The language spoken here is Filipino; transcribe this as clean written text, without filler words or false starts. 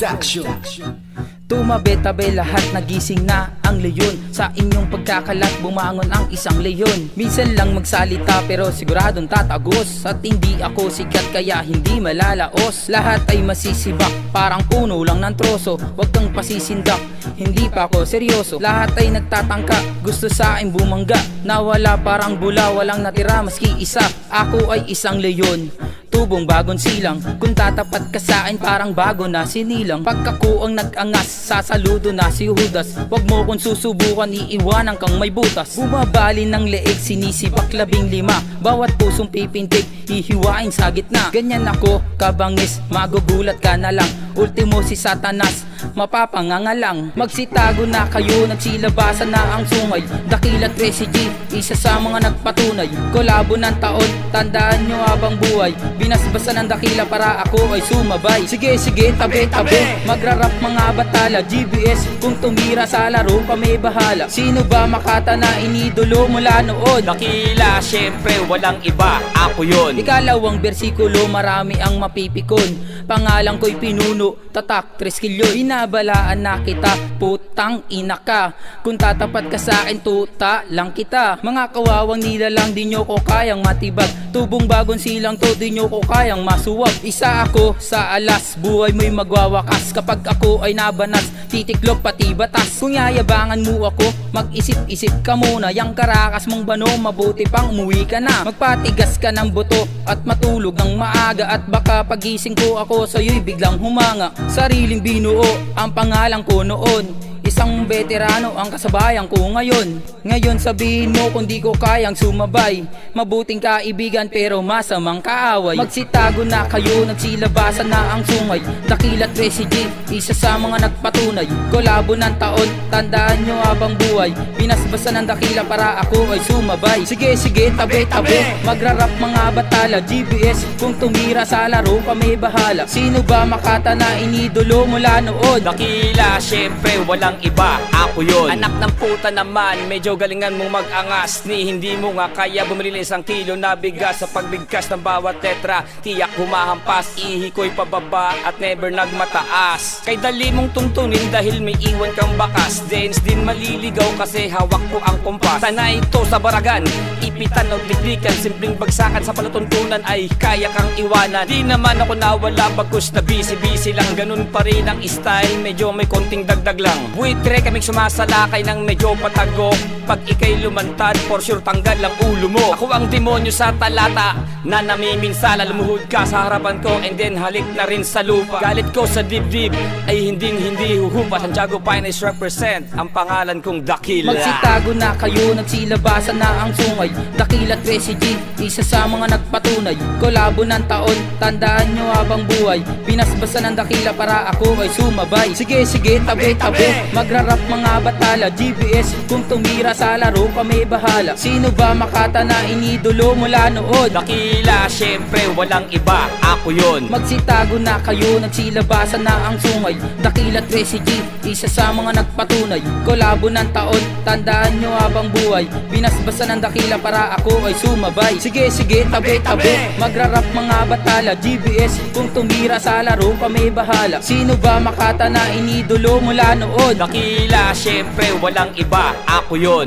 Production. Tumabi-tabi lahat, nagising na ang leyon. Sa inyong pagkakalat, bumangon ang isang leyon. Minsan lang magsalita pero siguradong tatagos. At hindi ako sikat kaya hindi malalaos. Lahat ay masisibak, parang puno lang ng troso. Huwag kang pasisindak, hindi pa ako seryoso. Lahat ay nagtatangka, gusto sa akin bumangga. Nawala parang bula, walang natira maski isa. Ako ay isang leyon, tubong bagong silang. Kung tatapat ka sa akin parang bago na sinilang. Pagkaku ang nag-angas, sasaludo na si Judas. Huwag mo kung susubukan, iiwanan kang may butas. Bumabali ng leeg, sinisibak 15. Bawat pusong pipintig, hihiwain sa gitna. Ganyan ako kabangis, magugulat ka na lang. Ultimo si Satanas, mapapangangalang. Magsitago na kayo, nagsilabasan na ang sungay. Dakila 13G, isa sa mga nagpatunay. Kolabo ng taon, tandaan nyo habang buhay. Binasbasan ng dakila para ako ay sumabay. Sige, tabi-tabi, magrarap mga batala. GBS, kung tumira sa laro kami bahala. Sino ba makata na inidolo mula noon? Dakila, syempre walang iba, ako yun. Ikalawang bersikulo, marami ang mapipikon. Pangalan ko'y pinuno, tatak 3 kilyo. Binabalaan na kita, putang ina ka. Kung tatapat ka sa akin, tuta lang kita. Mga kawawang nilalang, di nyo ko kayang matibag. Tubong bagong silang to, di nyo ko kayang masuwag. Isa ako sa alas, buhay mo'y magwawakas. Kapag ako ay nabanas, titiklop pati batas. Kung yayabangan mo ako, mag-isip-isip ka muna. Yang karakas mong bano, mabuti pang umuwi ka na. Magpatigas ka ng buto at matulog ng maaga. At baka pagising ko ako sa'yo'y biglang humanga. Sariling binuo ang pangalan ko noon. Isang veterano ang kasabayan ko ngayon. Ngayon sabihin mo kung di ko kayang sumabay. Mabuting kaibigan pero masamang kaaway. Magsitago na kayo, nagsilabasan na ang sungay. Dakila 13G, isa sa mga nagpatunay. Kolabo ng taon, tandaan nyo habang buhay. Binasbasan ng dakila para ako ay sumabay. Sige, tabi-tabi, magrarap mga batala. GBS, kung tumira sa laro kami bahala. Sino ba makata na inidolo mula noon? Dakila, syempre walang iba, ako yun. Anak ng puta naman, medyo galingan mong mag-angas. Ni hindi mo nga kaya bumili ng 1 kilo na bigas. Sa pagbigkas ng bawat tetra, tiyak humahampas. Ihi ko'y pababa at never nagmataas. Kay dali mong tuntunin dahil may iwan kang bakas. Dance din maliligaw kasi hawak ko ang kompas. Sanay ito sa baragan, ipitan o dikdikan. Simpleng bagsakan sa palatuntunan ay kaya kang iwanan. Di naman ako nawala bagkus na busy lang. Ganun pa rin ang style, medyo may konting dagdag lang. Buitre kaming sumasalakay ng medyo patago. Pag ikay lumantad, for sure tanggal ang ulo mo. Ako ang demonyo sa talata na namiminsala. Lumuhod ka sa harapan ko and then halik na rin sa lupa. Galit ko sa dibdib ay hindi huhupa. Santiago Finest represent ang pangalan kong Dakila. Magsitago na kayo, nagsilabasan na ang sungay. Dakila 13G, isa sa mga nagpatunay. Kolabo ng taon, tandaan nyo habang buhay. Binasbasan ng dakila para ako ay sumabay. Sige, tabi-tabi, magrarap mga batala. GBS, kung tumira sa laro kami bahala. Sino ba makata na inidolo mula noon? Dakila, syempre walang iba, ako yun. Magsitago na kayo, nagsilabasan na ang sungay. Dakila 13G, isa sa mga nagpatunay. Kolabo ng taon, tandaan nyo habang buhay. Binasbasan ng dakila para ako ay sumabay. Sige, tabi-tabi, magrarap mga batala. GBS, kung tumira sa laro kami bahala. Sino ba makata na inidolo mula noon? Dakila, syempre walang iba, ako yun.